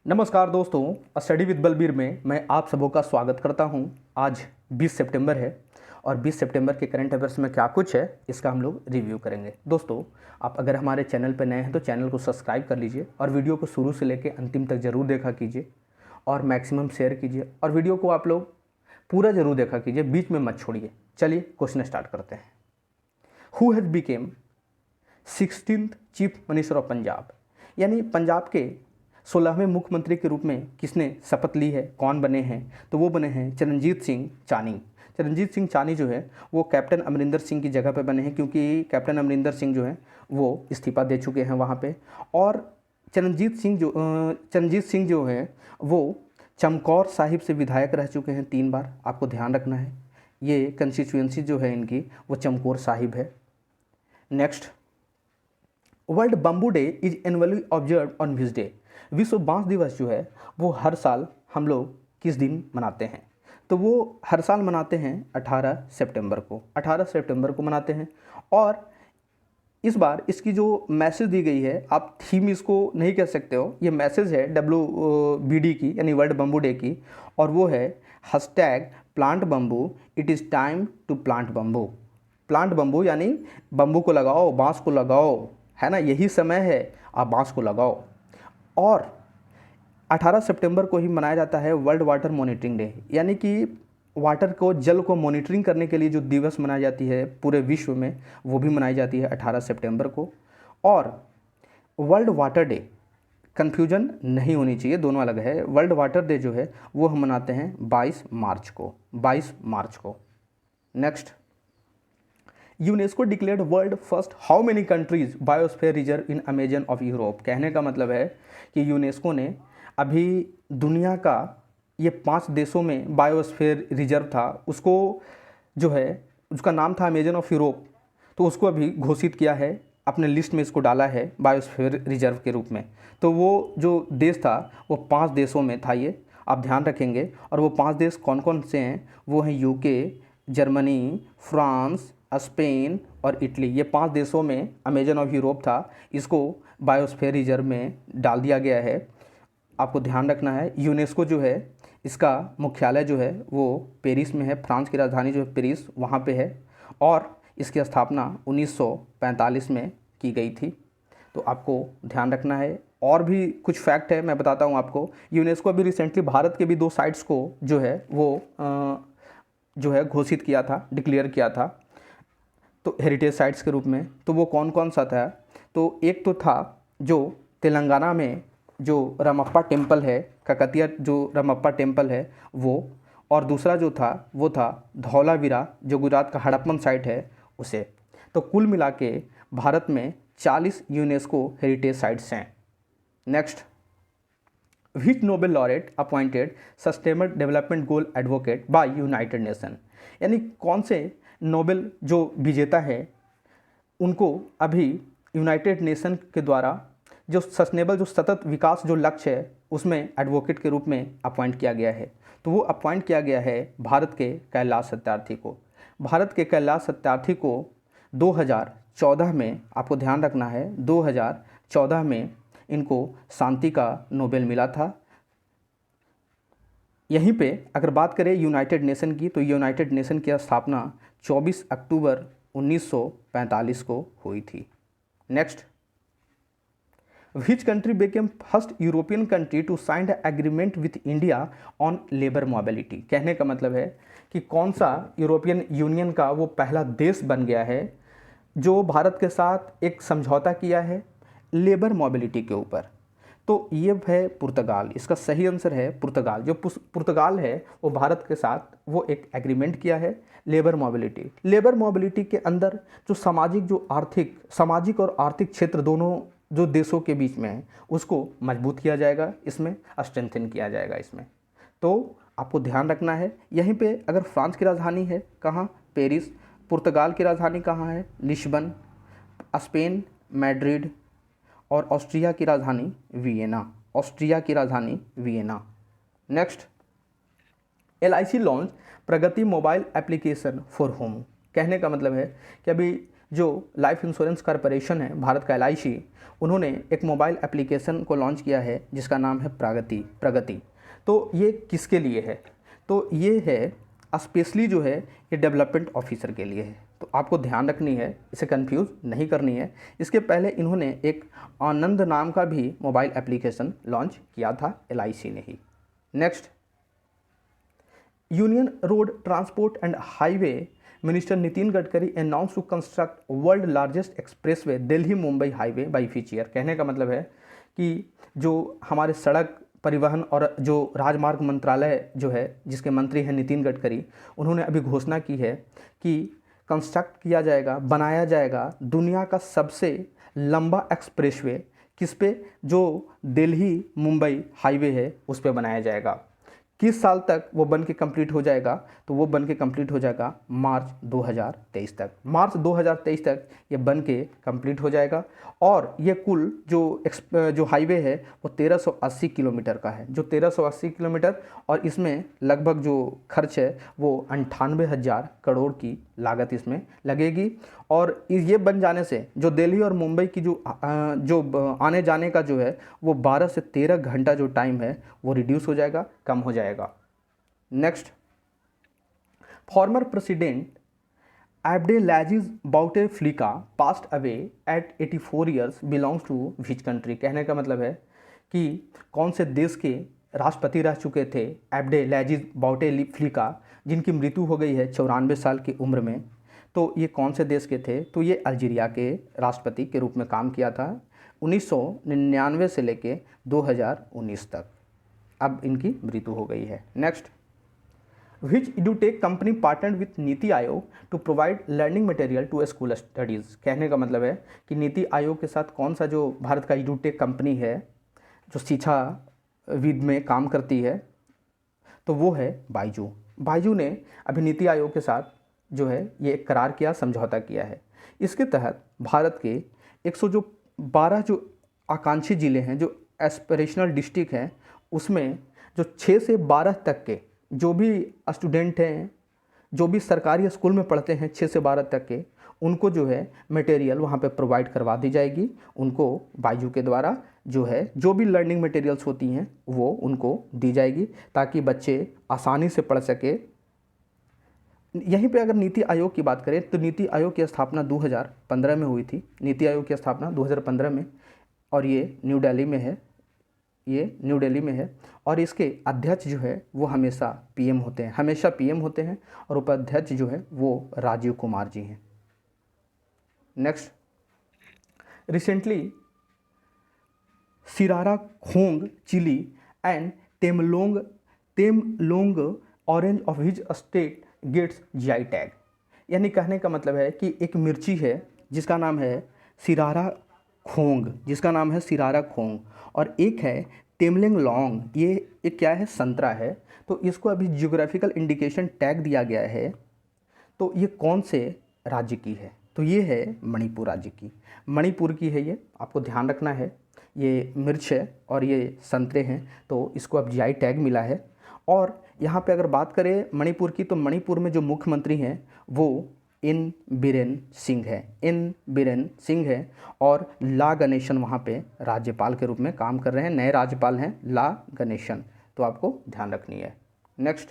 नमस्कार दोस्तों, study with Balbir में मैं आप सबों का स्वागत करता हूं। आज 20 सितंबर है और 20 सितंबर के करंट अफेयर्स में क्या कुछ है इसका हम लोग रिव्यू करेंगे। दोस्तों, आप अगर हमारे चैनल पर नए हैं तो चैनल को सब्सक्राइब कर लीजिए और वीडियो को शुरू से लेकर अंतिम तक ज़रूर देखा कीजिए और मैक्सिमम शेयर कीजिए और वीडियो को आप लोग पूरा ज़रूर देखा कीजिए, बीच में मत छोड़िए। चलिए क्वेश्चन स्टार्ट करते हैं। Who has became 16th chief minister of Punjab, यानी पंजाब के 16वें मुख्यमंत्री के रूप में किसने शपथ ली है, कौन बने हैं? तो वो बने हैं चरणजीत सिंह चानी। चरणजीत सिंह चानी जो है वो कैप्टन अमरिंदर सिंह की जगह पे बने हैं, क्योंकि कैप्टन अमरिंदर सिंह जो है वो इस्तीफा दे चुके हैं वहाँ पे। और चरणजीत सिंह जो है वो चमकौर साहिब से विधायक रह चुके हैं 3 बार। आपको ध्यान रखना है, ये कंस्टिट्यूएंसी जो है इनकी वो चमकौर साहिब है। Next, world bamboo day is annually observe on which day. विश्व बांस दिवस जो है वो हर साल हम लोग किस दिन मनाते हैं? तो वो हर साल मनाते हैं 18 सितंबर को। 18 सितंबर को मनाते हैं। और इस बार इसकी जो मैसेज दी गई है, आप थीम इसको नहीं कह सकते हो, ये मैसेज है WBD की, यानी वर्ल्ड बम्बू डे की, और वो है #plant bamboo, it is time to plant bamboo. Plant bamboo यानी बम्बू को लगाओ, बांस को लगाओ, है ना, यही समय है, आप बांस को लगाओ। और 18 सितंबर को ही मनाया जाता है वर्ल्ड वाटर मॉनिटरिंग डे, यानी कि वाटर को, जल को मॉनिटरिंग करने के लिए जो दिवस मनाई जाती है पूरे विश्व में, वो भी मनाई जाती है 18 सितंबर को। और वर्ल्ड वाटर डे, कन्फ्यूजन नहीं होनी चाहिए, दोनों अलग है। वर्ल्ड वाटर डे जो है वो हम मनाते हैं 22 मार्च को। 22 मार्च को। Next, UNESCO declared world first how many countries biosphere reserve in Amazon of Europe. कहने का मतलब है कि यूनेस्को ने अभी दुनिया का ये 5 देशों में बायोस्फीयर रिजर्व था, उसको जो है उसका नाम था अमेजन ऑफ यूरोप, तो उसको अभी घोषित किया है, अपने लिस्ट में इसको डाला है बायोस्फीयर रिजर्व के रूप में। तो वो जो देश था वो 5 देशों में था, ये आप ध्यान रखेंगे। और वो 5 देश कौन कौन से हैं? वो हैं यूके, जर्मनी, फ्रांस, स्पेन और इटली। ये 5 देशों में अमेजन ऑफ यूरोप था, इसको बायोस्फीयर रिजर्व में डाल दिया गया है। आपको ध्यान रखना है, यूनेस्को जो है इसका मुख्यालय जो है वो पेरिस में है, फ्रांस की राजधानी जो है पेरिस, वहाँ पे है। और इसकी स्थापना 1945 में की गई थी। तो आपको ध्यान रखना है। और भी कुछ फैक्ट है, मैं बताता हूँ आपको। यूनेस्को अभी रिसेंटली भारत के भी 2 साइट्स को जो है वो जो है घोषित किया था, डिक्लेयर किया था, तो हेरिटेज साइट्स के रूप में। तो वो कौन कौन सा था? तो एक तो था जो तेलंगाना में जो रामप्पा टेम्पल है, ककतिया जो रामप्पा टेम्पल है वो। और दूसरा जो था वो था धौलावीरा, जो गुजरात का हड़प्पन साइट है उसे। तो कुल मिला के भारत में 40 यूनेस्को हेरिटेज साइट्स हैं। Next, which Nobel laureate appointed sustainable development goal advocate by United Nation, यानी कौन से नोबेल जो विजेता है उनको अभी यूनाइटेड नेशन के द्वारा जो सस्टेनेबल, जो सतत विकास जो लक्ष्य है उसमें एडवोकेट के रूप में अपॉइंट किया गया है। तो वो अपॉइंट किया गया है भारत के कैलाश सत्यार्थी को। भारत के कैलाश सत्यार्थी को 2014 में, आपको ध्यान रखना है, 2014 में इनको शांति का नोबेल मिला था। यहीं पे अगर बात करें यूनाइटेड नेशन की, तो यूनाइटेड नेशन की स्थापना 24 अक्टूबर 1945 को हुई थी। Next, which country became first European country to sign the agreement with India on labour mobility. कहने का मतलब है कि कौन सा यूरोपियन यूनियन का वो पहला देश बन गया है जो भारत के साथ एक समझौता किया है लेबर मोबिलिटी के ऊपर। तो ये है पुर्तगाल। इसका सही आंसर है पुर्तगाल। जो पुर्तगाल है वो भारत के साथ वो एक एग्रीमेंट किया है लेबर मोबिलिटी। लेबर मोबिलिटी के अंदर जो सामाजिक और आर्थिक क्षेत्र दोनों जो देशों के बीच में है उसको मजबूत किया जाएगा, इसमें स्ट्रेंथन किया जाएगा इसमें। तो आपको ध्यान रखना है। यहीं पे अगर फ्रांस की राजधानी है कहाँ? पेरिस। पुर्तगाल की राजधानी कहाँ है? लिस्बन। Spain Madrid. और ऑस्ट्रिया की राजधानी Vienna. Next, LIC launch Pragati mobile application for home. कहने का मतलब है कि अभी जो लाइफ इंश्योरेंस कॉरपोरेशन है भारत का LIC, उन्होंने एक मोबाइल एप्लीकेशन को लॉन्च किया है जिसका नाम है प्रगति। तो ये किसके लिए है? तो ये है स्पेशली जो है ये डेवलपमेंट ऑफिसर के लिए है। तो आपको ध्यान रखनी है, इसे कंफ्यूज नहीं करनी है। इसके पहले इन्होंने एक आनंद नाम का भी मोबाइल एप्लीकेशन लॉन्च किया था LIC ने ही। Next, union road transport and highway minister Nitin Gadkari announce to construct world largest expressway Delhi Mumbai highway by which year. कहने का मतलब है कि जो हमारे सड़क परिवहन और जो राजमार्ग मंत्रालय जो है जिसके मंत्री हैं नितिन गडकरी, उन्होंने अभी घोषणा की है कि कंस्ट्रक्ट किया जाएगा, बनाया जाएगा दुनिया का सबसे लंबा एक्सप्रेसवे। किस पे? जो दिल्ली मुंबई हाईवे है उस पे बनाया जाएगा। किस साल तक वो बन के कंप्लीट हो जाएगा? तो वो बन के कंप्लीट हो जाएगा मार्च 2023 तक। मार्च 2023 तक ये बन के कंप्लीट हो जाएगा। और ये कुल जो हाईवे है वो 1380 किलोमीटर का है, जो 1380 किलोमीटर, और इसमें लगभग जो खर्च है वो 98,000 करोड़ की लागत इसमें लगेगी। और ये बन जाने से जो दिल्ली और मुंबई की जो आने जाने का जो है वो 12 से 13 घंटा जो टाइम है वो रिड्यूस हो जाएगा, कम हो जाएगा। Next, former president Abdelaziz Bouteflika passed away at 84 years, belongs to which country. कहने का मतलब है कि कौन से देश के राष्ट्रपति रह चुके थे एब्डेलाजिज बाउटेफ्लिका, जिनकी मृत्यु हो गई है 94 साल की उम्र में। तो ये कौन से देश के थे? तो ये अल्जीरिया के राष्ट्रपति के रूप में काम किया था 1999 से लेके 2019 तक। अब इनकी मृत्यु हो गई है। Next, which edutech company partnered with NITI Aayog to provide learning material to school studies. कहने का मतलब है कि नीति आयोग के साथ कौन सा जो भारत का एडुटेक कंपनी है जो शिक्षा विद में काम करती है, तो वो है बायजू। बायजू ने अभी नीति आयोग के साथ जो है ये एक करार किया, समझौता किया है। इसके तहत भारत के 112 जो आकांक्षी ज़िले हैं, जो एस्पिरेशनल डिस्ट्रिक्ट हैं, उसमें जो 6 से 12 तक के जो भी स्टूडेंट हैं, जो भी सरकारी स्कूल में पढ़ते हैं 6 से 12 तक के, उनको जो है मटेरियल वहाँ पे प्रोवाइड करवा दी जाएगी। उनको बायजू के द्वारा जो है जो भी लर्निंग मटेरियल्स होती हैं वो उनको दी जाएगी ताकि बच्चे आसानी से पढ़ सके। यहीं पे अगर नीति आयोग की बात करें तो नीति आयोग की स्थापना 2015 में हुई थी। नीति आयोग की स्थापना 2015 में, और ये न्यू दिल्ली में है। और इसके अध्यक्ष जो है वो हमेशा पीएम होते हैं, और उपाध्यक्ष जो है वो राजीव कुमार जी हैं। Next, recently Sirarakhong chili and Tamenglong orange of his state gets GI tag. यानी कहने का मतलब है कि एक मिर्ची है जिसका नाम है सिराराखोंग, और एक है टेमलेंगलोंग, ये एक क्या है? संतरा है। तो इसको अभी जियोग्राफिकल इंडिकेशन टैग दिया गया है। तो ये कौन से राज्य की है? तो ये है मणिपुर राज्य की। मणिपुर की है ये, आपको ध्यान रखना है। ये मिर्च है और ये संतरे हैं, तो इसको अब GI टैग मिला है। और यहाँ पे अगर बात करें मणिपुर की, तो मणिपुर में जो मुख्यमंत्री हैं वो इन बिरेन सिंह है, और ला गणेशन वहाँ पे राज्यपाल के रूप में काम कर रहे हैं। नए राज्यपाल हैं ला गणेशन, तो आपको ध्यान रखनी है। Next,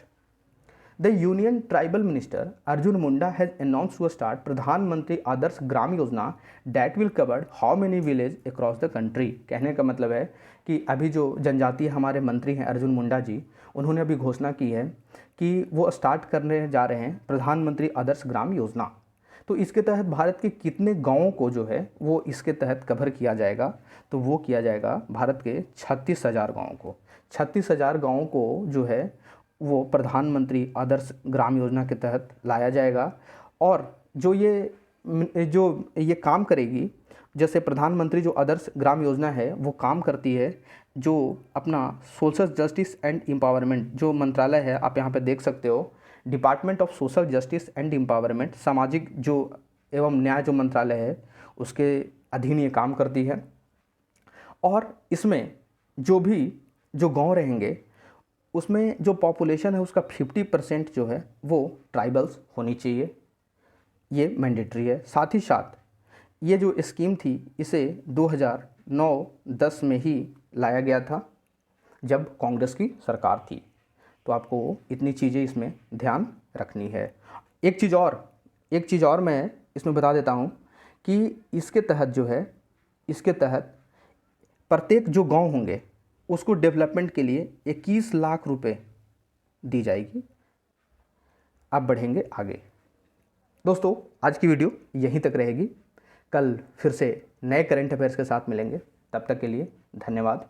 the union tribal minister Arjun Munda has announced to start Pradhan Mantri Adarsh Gram Yojana that will cover how many village across the country. कहने का मतलब है कि अभी जो जनजातीय हमारे मंत्री हैं अर्जुन मुंडा जी, उन्होंने अभी घोषणा की है कि वो स्टार्ट करने जा रहे हैं प्रधानमंत्री आदर्श ग्राम योजना। तो इसके तहत भारत के कितने गाँवों को जो है वो इसके तहत कवर किया जाएगा? तो वो किया जाएगा भारत के 36,000 गाँवों को। 36,000 गाँवों को जो है वो प्रधानमंत्री आदर्श ग्राम योजना के तहत लाया जाएगा। और जो ये काम करेगी, जैसे प्रधानमंत्री जो आदर्श ग्राम योजना है वो काम करती है, जो अपना सोशल जस्टिस एंड एम्पावरमेंट जो मंत्रालय है, आप यहाँ पे देख सकते हो, department of social justice and empowerment, सामाजिक जो एवं न्याय जो मंत्रालय है उसके अधीन ये काम करती है। और इसमें जो गांव रहेंगे उसमें जो पॉपुलेशन है उसका 50% जो है वो ट्राइबल्स होनी चाहिए। ये मैंडेटरी है। साथ ही साथ ये जो स्कीम थी इसे 2009-10 में ही लाया गया था जब कांग्रेस की सरकार थी। तो आपको इतनी चीज़ें इसमें ध्यान रखनी है। एक चीज़ और मैं इसमें बता देता हूँ कि इसके तहत प्रत्येक जो गांव होंगे उसको डेवलपमेंट के लिए 21 लाख रुपए दी जाएगी। अब बढ़ेंगे आगे। दोस्तों, आज की वीडियो यहीं तक रहेगी। कल फिर से नए करंट अफेयर्स के साथ मिलेंगे। तब तक के लिए धन्यवाद।